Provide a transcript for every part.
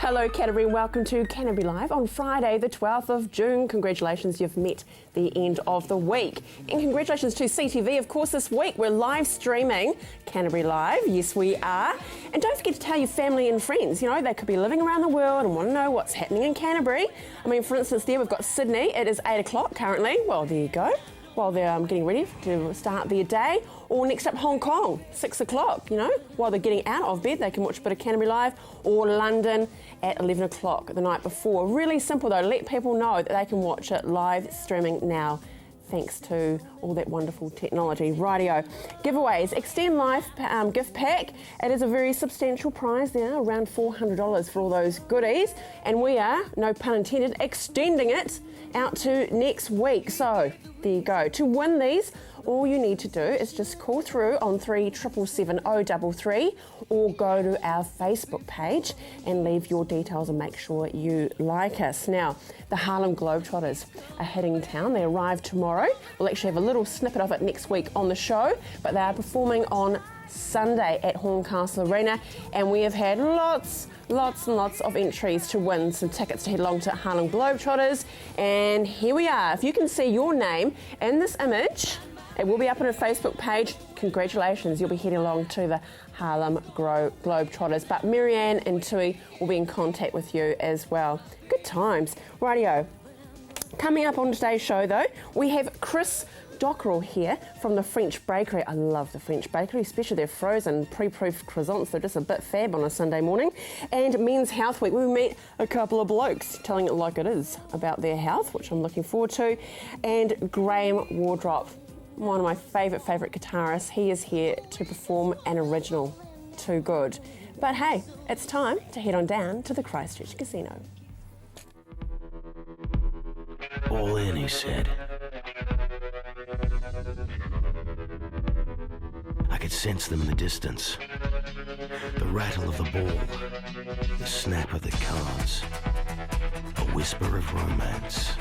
Hello Canterbury and welcome to Canterbury Live on Friday the 12th of June. Congratulations, you've met the end of the week. And congratulations to CTV, of course, this week we're live streaming Canterbury Live. Yes, we are. And don't forget to tell your family and friends, you know, they could be living around the world and want to know what's happening in Canterbury. I mean, for instance, there we've got Sydney. It is 8 o'clock currently. Well, there you go. While they're getting ready to start their day. Or next up, Hong Kong, 6 o'clock, you know, while they're getting out of bed, they can watch a bit of Canterbury Live. Or London at 11 o'clock the night before. Really simple though, let people know that they can watch it live streaming now, thanks to all that wonderful technology. Rightio. Giveaways, Extend Life gift pack. It is a very substantial prize there, around $400 for all those goodies. And we are, no pun intended, extending it out to next week. So there you go. To win these, all you need to do is just call through on 3777033 or go to our Facebook page and leave your details and make sure you like us. Now, the Harlem Globetrotters are hitting town. They arrive tomorrow. We'll actually have a little snippet of it next week on the show, but they are performing on Sunday at Horncastle Arena, and we have had lots and lots of entries to win some tickets to head along to Harlem Globetrotters. And here we are. If you can see your name in this image, it will be up on our Facebook page. Congratulations, you'll be heading along to the Harlem Globetrotters. But Marianne and Tui will be in contact with you as well. Good times. Rightio. Coming up on today's show though, we have Chris Dockerell here from the French Bakery. I love the French Bakery, especially their frozen pre-proofed croissants. They're just a bit fab on a Sunday morning. And Men's Health Week, we meet a couple of blokes telling it like it is about their health, which I'm looking forward to. And Graham Wardrop, one of my favourite guitarists. He is here to perform an original, Too Good. But hey, it's time to head on down to the Christchurch Casino. All in, he said. I could sense them in the distance. The rattle of the ball, the snap of the cards, a whisper of romance,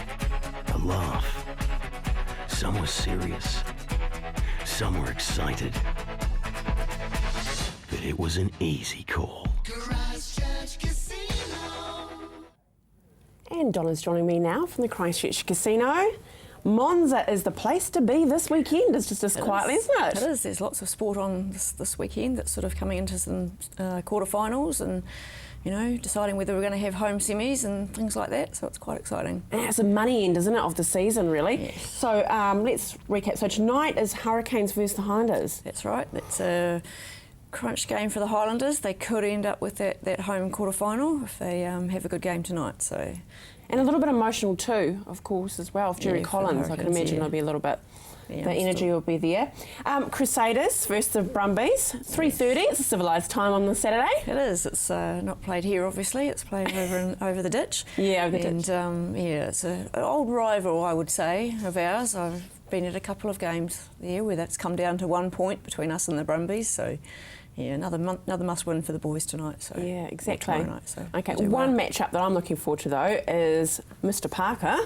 a laugh. Some were serious, some were excited, but it was an easy call. And Donna's joining me now from the Christchurch Casino. Monza is the place to be this weekend. It's just as quietly, isn't it? It is. There's lots of sport on this weekend that's sort of coming into some quarterfinals and, you know, deciding whether we're going to have home semis and things like that. So it's quite exciting. And it's a money end, isn't it, of the season, really? Yes. So let's recap. So tonight is Hurricanes versus the Highlanders. That's right. That's a crunch game for the Highlanders. They could end up with that home quarterfinal if they have a good game tonight. So. And a little bit emotional too, of course, as well. If Jerry Collins, I can imagine it'll be a little bit. Yeah, the energy will be there. Crusaders versus the Brumbies, 3:30. It's a civilised time on the Saturday. It is. It's not played here, obviously. It's played over the ditch. Yeah, over the ditch. And yeah, it's an old rival, I would say, of ours. I've been at a couple of games there where that's come down to 1 point between us and the Brumbies. So. Yeah, another must-win for the boys tonight. So yeah, exactly. Night, so okay, one matchup that I'm looking forward to though is Mr. Parker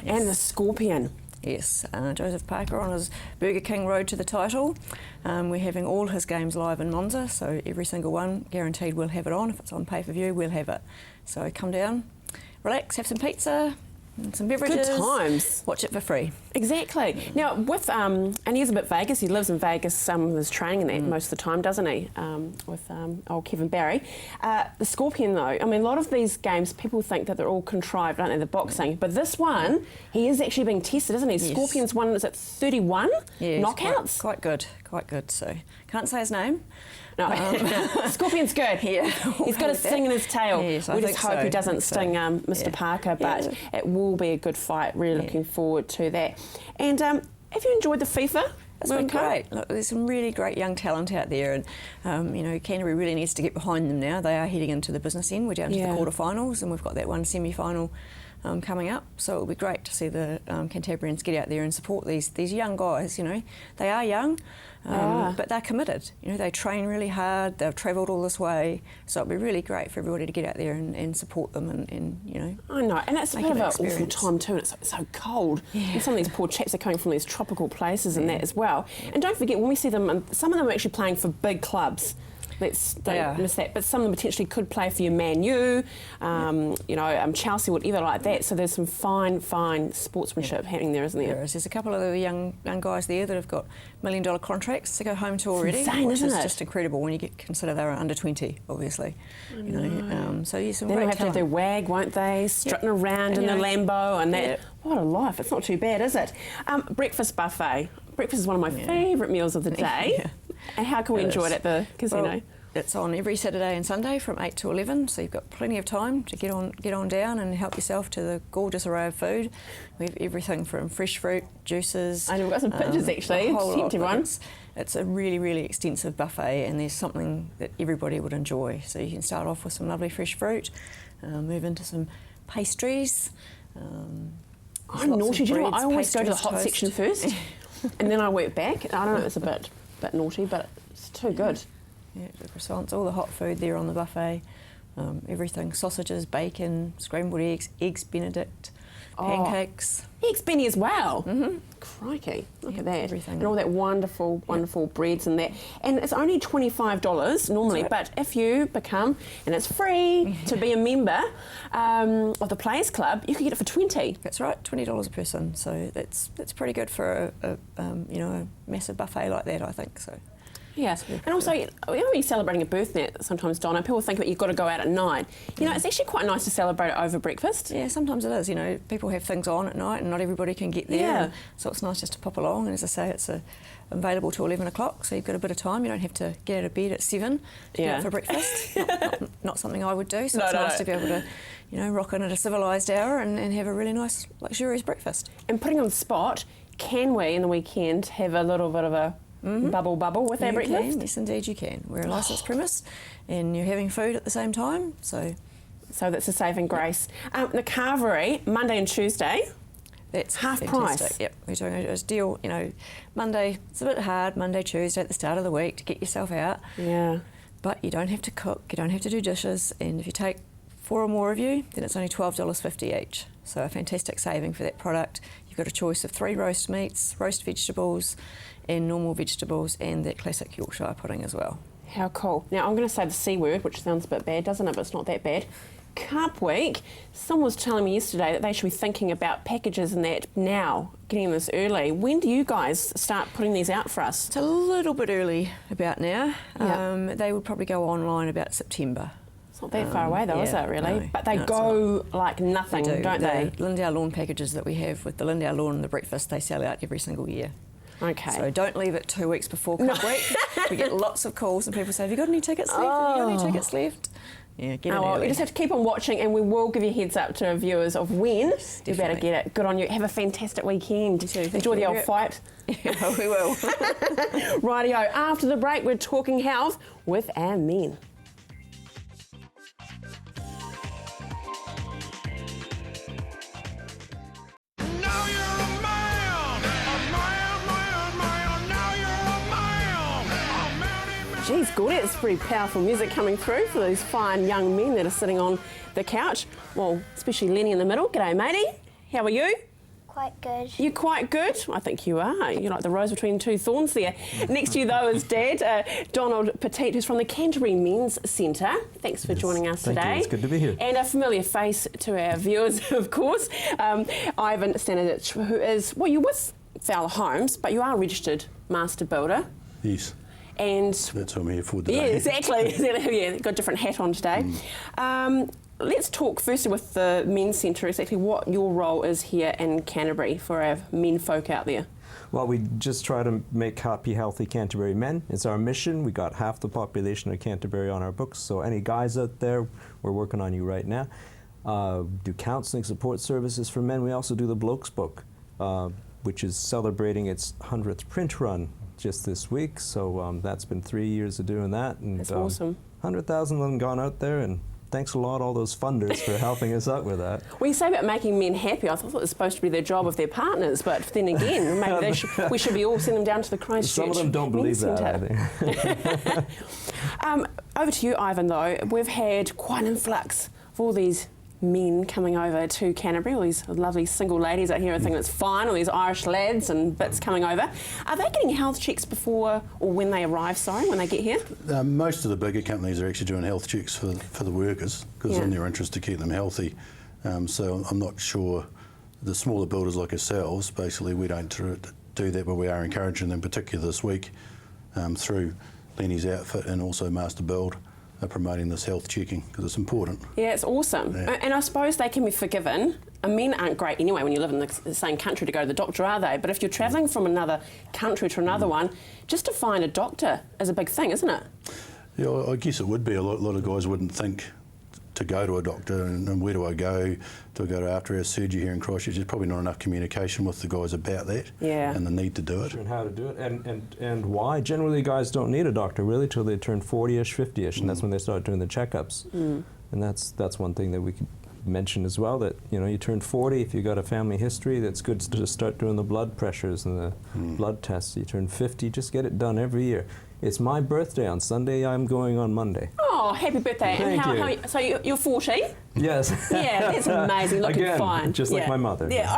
and the Scorpion. Yes, Joseph Parker on his Burger King road to the title. We're having all his games live in Monza, so every single one guaranteed we'll have it on. If it's on pay-per-view, we'll have it. So come down, relax, have some pizza. And some beverages. Good times. Watch it for free. Exactly. Now, with and he's a bit Vegas. He lives in Vegas. There's training in that most of the time, doesn't he? With old Kevin Barry. The Scorpion, though. I mean, a lot of these games, people think that they're all contrived, aren't they? The boxing, but this one, he is actually being tested, isn't he? Yes. Scorpion's one is at 31 knockouts. Quite good. So can't say his name. No, Scorpion's good. Yeah, he's got a sting in his tail. Yes, we just hope he doesn't sting Mr. Parker, but it will be a good fight. Really looking forward to that. And have you enjoyed the FIFA? It's been great. Look, there's some really great young talent out there, and you know, Canterbury really needs to get behind them now. They are heading into the business end. We're down to the quarterfinals, and we've got that one semi-final coming up. So it'll be great to see the Cantabrians get out there and support these young guys. You know, they are young. But they're committed. You know, they train really hard. They've travelled all this way, so it'd be really great for everybody to get out there and support them and you know. I know, and it's a bit of an awful time too. And it's so cold. Yeah. And some of these poor chaps are coming from these tropical places and that as well. And don't forget, when we see them, some of them are actually playing for big clubs. Let's don't miss that. But some of them potentially could play for your Man U, Chelsea, whatever like that. So there's some fine sportsmanship happening there, isn't there? There's a couple of the young guys there that have got $1 million contracts to go home to already. It's insane, which isn't is it? just incredible when you consider they're under 20, obviously. So yeah, some They'll great have to have their wag, won't they? Strutting around in the Lambo and that. What a life. It's not too bad, is it? Breakfast buffet. Breakfast is one of my favourite meals of the day. And how can we enjoy it at the casino? Well, it's on every Saturday and Sunday from 8 to 11, so you've got plenty of time to get on down and help yourself to the gorgeous array of food. We have everything from fresh fruit, juices. I know, we've got some pictures actually. Tempting one. It's a really, really extensive buffet, and there's something that everybody would enjoy. So you can start off with some lovely fresh fruit, move into some pastries. I'm naughty. Do you know what? I always go to the hot toast. section first, and then I work back. I don't know, it's a bit naughty, but it's too good. Yeah, the croissants, all the hot food there on the buffet. Everything, sausages, bacon, scrambled eggs Benedict, pancakes. Eggs Benny as well. Mm-hmm. Crikey, look at that. Everything. And all that wonderful breads and that. And it's only $25 normally, but if you become, and it's free to be a member of the Players Club, you can get it for $20. That's right, $20 a person. So that's pretty good for a massive buffet like that, I think. So. Yeah, and also, when you're celebrating a birthday sometimes, Donna, people think that you've got to go out at night. It's actually quite nice to celebrate it over breakfast. Yeah, sometimes it is. People have things on at night and not everybody can get there. Yeah. So it's nice just to pop along. And as I say, it's available till 11 o'clock, so you've got a bit of time. You don't have to get out of bed at 7 to get up for breakfast. not something I would do, so it's nice to be able to, rock in at a civilised hour and have a really nice, luxurious breakfast. And putting on the spot, can we, in the weekend, have a little bit of a bubble with our breakfast? Yes, indeed you can. We're a licensed premise and you're having food at the same time, so that's a saving grace. The Canterbury, Monday and Tuesday, that's half fantastic. price. Yep, we're doing a deal, Monday, it's a bit hard, Monday, Tuesday at the start of the week to get yourself out. Yeah. But you don't have to cook, you don't have to do dishes, and if you take 4 or more of you, then it's only $12.50 each. So a fantastic saving for that product. You've got a choice of 3 roast meats, roast vegetables, and normal vegetables, and that classic Yorkshire pudding as well. How cool. Now, I'm going to say the C word, which sounds a bit bad, doesn't it? But it's not that bad. Cup Week. Someone was telling me yesterday that they should be thinking about packages and that now, getting this early. When do you guys start putting these out for us? It's a little bit early about now. Yeah. They would probably go online about September. It's not that far away though, is it really? No, but they go like nothing, don't they? The Lindau Lawn packages that we have with the Lindau Lawn and the breakfast, they sell out every single year. Okay. So don't leave it 2 weeks before Cup Week. We get lots of calls and people say, have you got any tickets left? Have you got any tickets left? Yeah, get it early. You just have to keep on watching and we will give you a heads up to our viewers of when you better get it. Good on you. Have a fantastic weekend. Enjoy the old fight. Yeah, we will. Rightio. After the break, we're talking health with our men. Geez, good. It's pretty powerful music coming through for these fine young men that are sitting on the couch. Well, especially Lenny in the middle. G'day, matey. How are you? Quite good. You quite good? I think you are. You're like the rose between two thorns there. Next to you, though, is Dad, Donald Petit, who's from the Canterbury Men's Centre. Thanks for joining us today. Thank you. It's good to be here. And a familiar face to our viewers, of course, Ivan Stanidich, who is, well, you're with Fowler Homes, but you are a registered master builder. Yes. And that's what I'm here for today. Yeah, exactly. Yeah, got a different hat on today. Let's talk firstly with the Men's Centre, exactly what your role is here in Canterbury for our men folk out there. Well, we just try to make happy, healthy Canterbury men. It's our mission. We got half the population of Canterbury on our books, so any guys out there, we're working on you right now. Do counselling support services for men. We also do the Blokes Book, which is celebrating its 100th print run just this week, so that's been 3 years of doing that. And, that's awesome. 100,000 of them gone out there, and thanks a lot, all those funders, for helping us out with that. Well, you say about making men happy. I thought it was supposed to be their job of their partners, but then again, maybe we should be all sending them down to the Christchurch. Some of them don't believe that, I think. Over to you, Ivan, though. We've had quite an influx of all these men coming over to Canterbury, all these lovely single ladies out here, I think it's fine, all these Irish lads and bits coming over. Are they getting health checks before, or when they arrive, when they get here? Most of the bigger companies are actually doing health checks for the workers, because it's in their interest to keep them healthy. So I'm not sure, the smaller builders like ourselves, basically we don't do that, but we are encouraging them, particularly this week, through Lenny's outfit and also Master Build, promoting this health checking, because it's important. Yeah, it's awesome. Yeah. And I suppose they can be forgiven. And men aren't great anyway when you live in the same country to go to the doctor, are they? But if you're travelling from another country to another one, just to find a doctor is a big thing, isn't it? Yeah, I guess it would be. A lot of guys wouldn't think to go to a doctor, and where do I go? Do I go to after our surgery here in Christchurch? There's probably not enough communication with the guys about that and the need to do it. And how to do it, and why. Generally, guys don't need a doctor really till they turn 40-ish, 50-ish, and that's when they start doing the checkups. And that's one thing that we could mention as well, that you turn 40, if you've got a family history, that's good to start doing the blood pressures and the blood tests. You turn 50, just get it done every year. It's my birthday on Sunday, I'm going on Monday. Oh, happy birthday. Thank and you. So you're 40? Yes. Yeah, that's amazing, looking Again, fine. just like my mother. Yeah.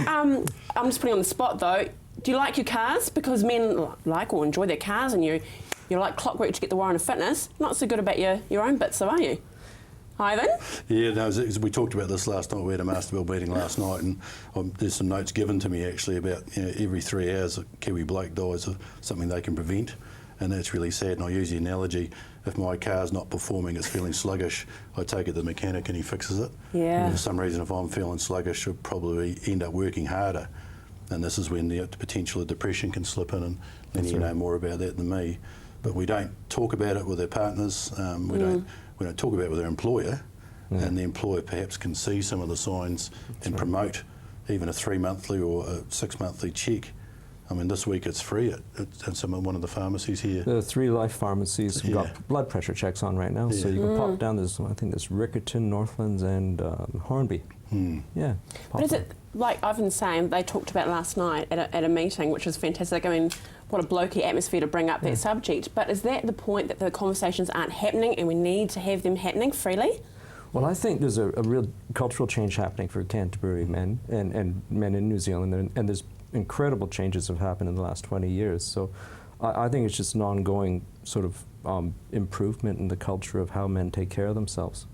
I'm just putting on the spot though. Do you like your cars? Because men like or enjoy their cars, and you're like clockwork to get the Warren of Fitness. Not so good about your own bits though, are you? Ivan? Yeah, no, we talked about this last night. We had a Master Build meeting last night, and there's some notes given to me actually about every 3 hours a Kiwi bloke dies of something they can prevent, and that's really sad. And I use the analogy, if my car's not performing, it's feeling sluggish, I take it to the mechanic and he fixes it. Yeah. And for some reason, if I'm feeling sluggish, I'll probably end up working harder, and this is when the potential of depression can slip in, and then you know more about that than me. But we don't talk about it with our partners. We don't talk about it with our employer, and the employer perhaps can see some of the signs and promote even a 3-monthly or a 6-monthly check. I mean, this week it's free at one of the pharmacies here. There are 3 Life pharmacies. We've got blood pressure checks on right now, so you can pop down. There's, I think there's Riccarton, Northlands, and Hornby. Yeah. But is it, like Ivan's saying, they talked about last night at a meeting, which was fantastic. I mean, what a blokey atmosphere to bring up that subject. But is that the point, that the conversations aren't happening and we need to have them happening freely? Well, I think there's a real cultural change happening for Canterbury men and men in New Zealand, and there's incredible changes have happened in the last 20 years. So I think it's just an ongoing sort of improvement in the culture of how men take care of themselves.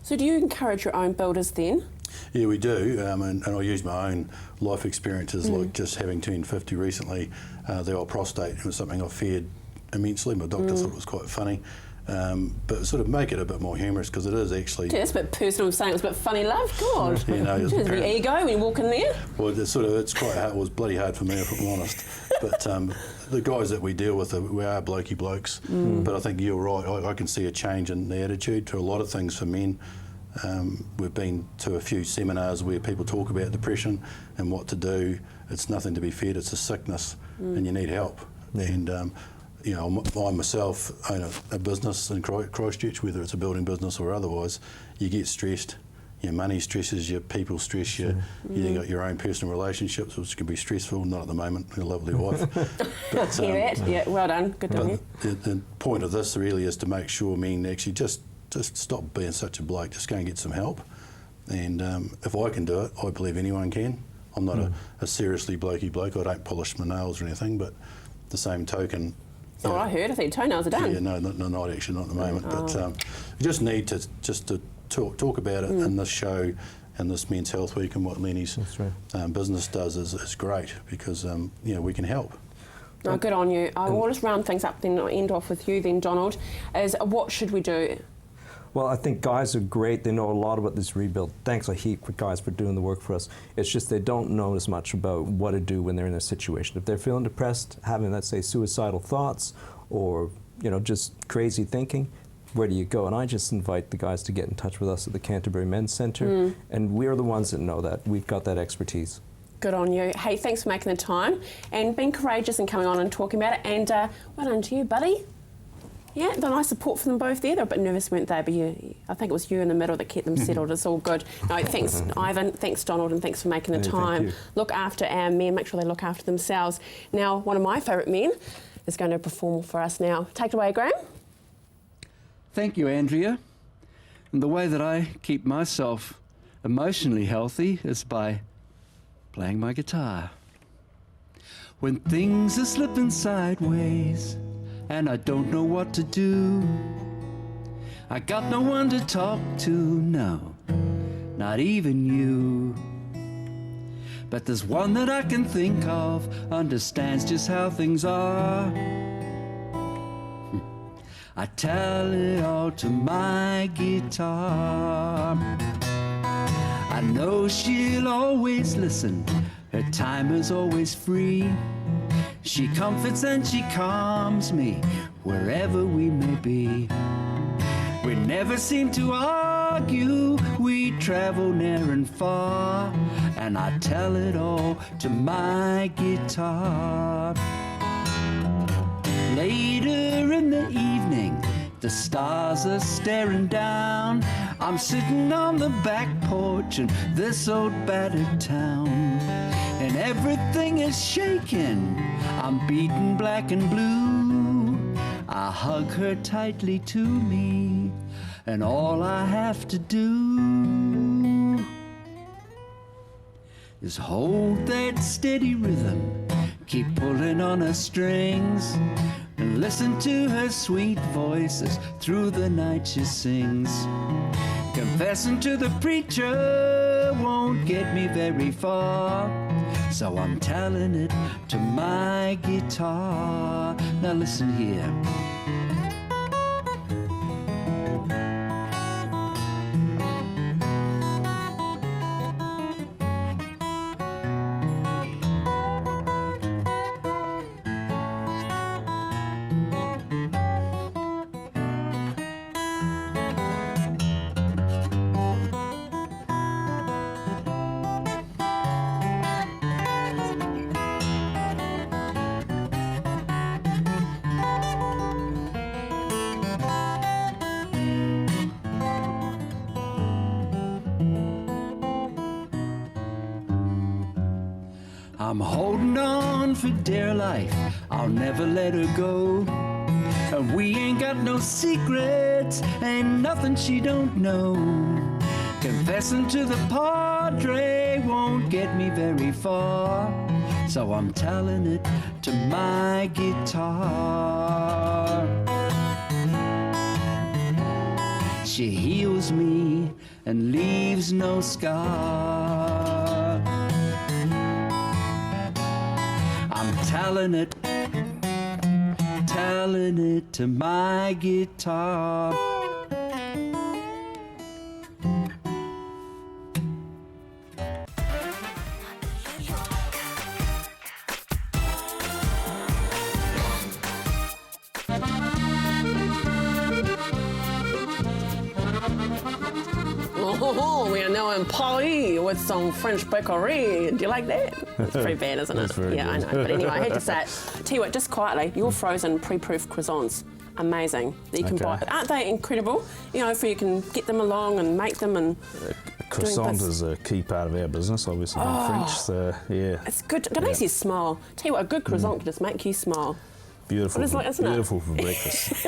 So do you encourage your own builders then? Yeah, we do, and I use my own life experiences, like just having turned 50 recently. The old prostate was something I feared immensely. My doctor thought it was quite funny. But sort of make it a bit more humorous, because it is actually... Gee, that's a bit personal, saying it was a bit funny, love. God. You know, there's the ego when you walk in there. Well, it's quite hard. It was bloody hard for me, if I'm honest. But the guys that we deal with, we are blokey blokes. But I think you're right. I can see a change in the attitude to a lot of things for men. We've been to a few seminars where people talk about depression and what to do. It's nothing to be feared. It's a sickness, and you need help. And I myself own a business in Christchurch, whether it's a building business or otherwise. You get stressed. Your money stresses you, people stress you. You got your own personal relationships, which can be stressful. Not at the moment, a lovely wife. But, Hear that? Yeah, well done. Good on you. The point of this really is to make sure men actually just stop being such a bloke. Just go and get some help. And if I can do it, I believe anyone can. I'm not a seriously blokey bloke. I don't polish my nails or anything, but the same token... That's what I heard. I think toenails are done. Yeah, no, not actually, not at the moment. But you just need to talk about it in this show and this Men's Health Week, and what Lenny's business does is great, because we can help. No, good on you. I will just round things up then. I'll end off with you then, Donald. Is what should we do? Well, I think guys are great. They know a lot about this rebuild. Thanks a heap for guys for doing the work for us. It's just they don't know as much about what to do when they're in a situation. If they're feeling depressed, having, let's say, suicidal thoughts, or just crazy thinking, where do you go? And I just invite the guys to get in touch with us at the Canterbury Men's Centre, and we're the ones that know that. We've got that expertise. Good on you. Hey, thanks for making the time and being courageous and coming on and talking about it. And well done to you, buddy. Yeah, the nice support for them both there. They were a bit nervous, weren't they? But I think it was you in the middle that kept them settled. It's all good. No, thanks, Ivan. Thanks, Donald, and thanks for making the time. Look after our men. Make sure they look after themselves. Now, one of my favourite men is going to perform for us now. Take it away, Graham. Thank you, Andrea. And the way that I keep myself emotionally healthy is by playing my guitar. When things are slipping sideways and I don't know what to do, I got no one to talk to, no, not even you. But there's one that I can think of, understands just how things are. I tell it all to my guitar. I know she'll always listen, her time is always free. She comforts and she calms me wherever we may be. We never seem to argue, we travel near and far, and I tell it all to my guitar. Later in the evening, the stars are staring down. I'm sitting on the back porch in this old battered town, and everything is shaking. I'm beaten black and blue. I hug her tightly to me, and all I have to do is hold that steady rhythm, keep pulling on her strings, and listen to her sweet voice as through the night she sings. Confessing to the preacher won't get me very far, so I'm telling it to my guitar. Now listen here. I'm holding on for dear life, I'll never let her go. And we ain't got no secrets, ain't nothing she don't know. Confessing to the padre won't get me very far, so I'm telling it to my guitar. She heals me and leaves no scar. I'm telling it to my guitar. Oh, we are now in Paris with some French bakery. Do you like that? It's pretty bad, isn't it? That's very yeah, good. I know. But anyway, I had to say it. Tell you what, just quietly, your frozen pre-proofed croissants, amazing. That you can buy. Aren't they incredible? You know, for you can get them along and make them and. Croissant is a key part of our business, obviously, in French. So yeah, it's good. It makes you smile. Tell you what, a good croissant can just make you smile. beautiful. What is like, isn't beautiful it? for breakfast.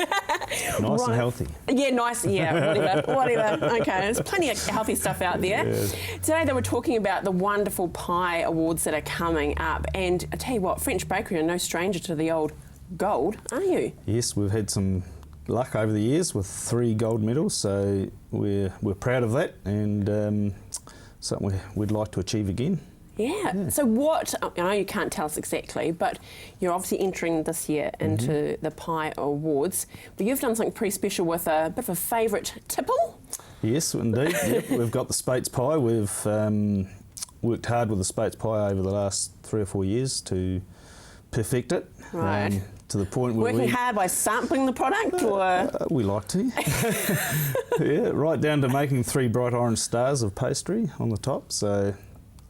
Nice and healthy. Yeah, nice. Yeah, whatever. Okay, there's plenty of healthy stuff out there. Yes. Today they were talking about the wonderful pie awards that are coming up, and I tell you what, French bakery are no stranger to the old gold, are you? Yes, we've had some luck over the years with 3 gold medals, so we're proud of that, and something we'd like to achieve again. Yeah. So what, I know you can't tell us exactly, but you're obviously entering this year into the Pie Awards, but you've done something pretty special with a bit of a favourite tipple? Yes, indeed. Yep, we've got the Spates pie. We've worked hard with the Spates pie over the last 3 or 4 years to perfect it. Right. To the point where Working hard by sampling the product, or...? We like to. Yeah, right down to making 3 bright orange stars of pastry on the top, so...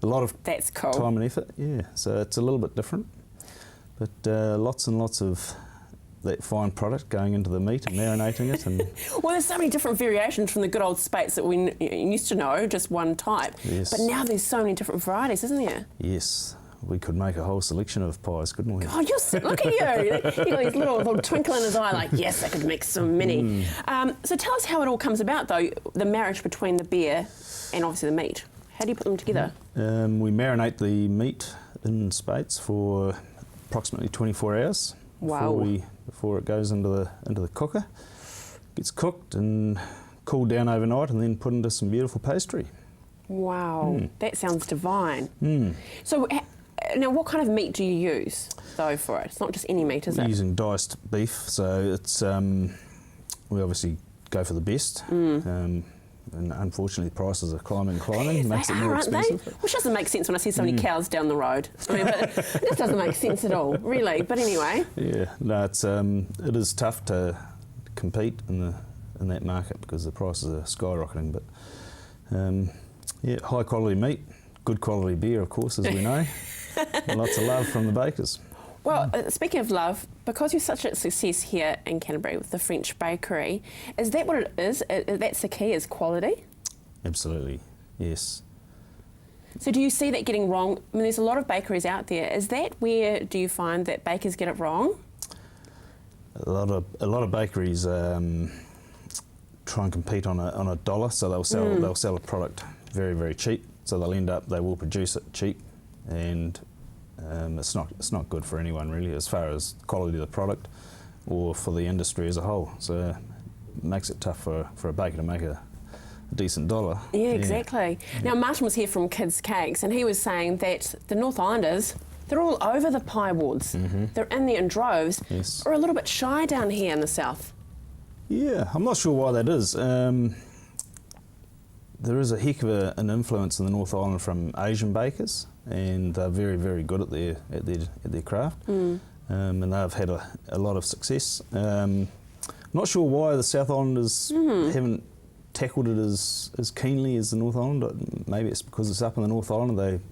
A lot of That's cool. time and effort, yeah. So it's a little bit different, but lots and lots of that fine product going into the meat and marinating it. And well, there's so many different variations from the good old Spates that we used to know, just one type. Yes. But now there's so many different varieties, isn't there? yes, we could make a whole selection of pies, couldn't we? God, look at you. You got these little twinkle in his eye, like, yes, I could make so many. So tell us how it all comes about, though, the marriage between the beer and obviously the meat. How do you put them together? We marinate the meat in spates for approximately 24 hours. Wow. Before it goes into the cooker. Gets cooked and cooled down overnight and then put into some beautiful pastry. Wow, that sounds divine. So now what kind of meat do you use, though, for it? It's not just any meat, is We're it? using diced beef, so it's we obviously go for the best. And unfortunately, the prices are climbing. Makes it more expensive. Which doesn't make sense when I see so many cows down the road. I mean, but it just doesn't make sense at all, really. But anyway. Yeah, no, it is tough to compete in that market because the prices are skyrocketing. But yeah, high quality meat, good quality beer, of course, as we know. And lots of love from the bakers. Well, speaking of love, because you're such a success here in Canterbury with the French bakery, is that what it is? That's the key, is quality? Absolutely, yes. So do you see that getting wrong? I mean, there's a lot of bakeries out there. Is that where do you find that bakers get it wrong? A lot of bakeries try and compete on a dollar, so they'll sell a product very, very cheap. So they will produce it cheap, and it's not good for anyone really, as far as quality of the product or for the industry as a whole. So it makes it tough for a baker to make a decent dollar. Yeah, exactly. Now Martin was here from Kids Cakes, and he was saying that the North Islanders, they're all over the pie awards. They're in there in droves. Yes. Or a little bit shy down here in the south. Yeah, I'm not sure why that is. There is a heck of an influence in the North Island from Asian bakers, and they're very, very good at their craft, and they've had a lot of success. Not sure why the South Islanders haven't tackled it as keenly as the North Island. Maybe it's because it's up in the North Island.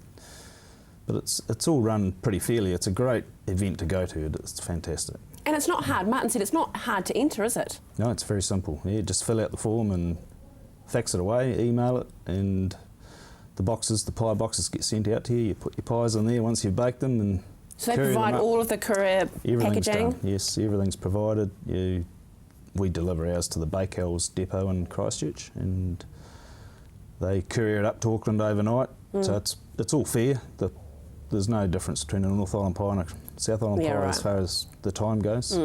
But it's all run pretty fairly. It's a great event to go to. It's fantastic. And it's not hard. Martin said it's not hard to enter, is it? No, it's very simple. Yeah, just fill out the form and fax it away, email it, and the pie boxes get sent out to you. You put your pies in there once you've baked them, and so they provide all of the courier packaging? Done. Yes, everything's provided. We deliver ours to the Bakells depot in Christchurch, and they courier it up to Auckland overnight. So it's all fair. There's no difference between a North Island pie and a South Island pie as far as the time goes.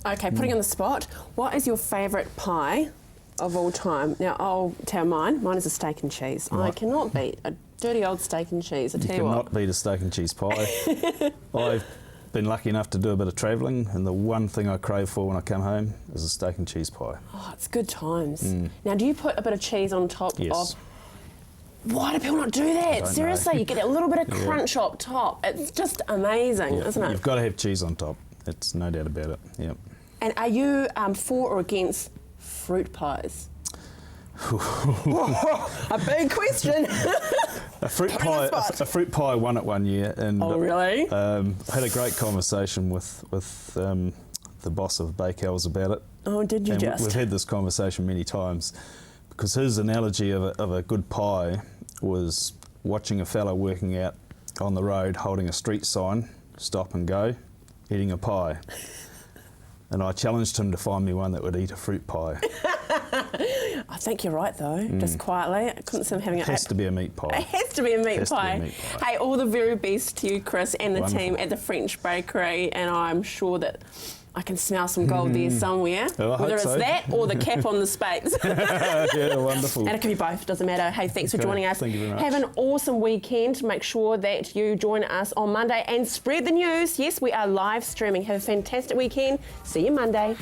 Okay, putting on the spot, what is your favourite pie of all time? Now, I'll tell mine. Mine is a steak and cheese. Right. I cannot beat a dirty old steak and cheese. You cannot beat a steak and cheese pie. I've been lucky enough to do a bit of travelling, and the one thing I crave for when I come home is a steak and cheese pie. Oh, it's good times. Now, do you put a bit of cheese on top of... Why do people not do that? Seriously, you get a little bit of crunch up top. It's just amazing, isn't it? You've got to have cheese on top. It's no doubt about it. Yep. And are you for or against fruit pies? A big question. A fruit pie won it one year, and really? I had a great conversation with the boss of Bakells about it. Oh, did you just? We've had this conversation many times, because his analogy of a good pie was watching a fella working out on the road holding a street sign, stop and go, eating a pie. And I challenged him to find me one that would eat a fruit pie. I think you're right, though, just quietly. I couldn't see him having it. It has to be a meat pie. It has to be a meat pie. Hey, all the very best to you, Chris, and the team at the French Bakery, and I'm sure that I can smell some gold there somewhere, whether it's that or the cap on the spates. Yeah, wonderful. And it can be both, doesn't matter. Hey, thanks for joining us. Thank you very much. Have an awesome weekend. Make sure that you join us on Monday and spread the news. Yes, we are live streaming. Have a fantastic weekend. See you Monday.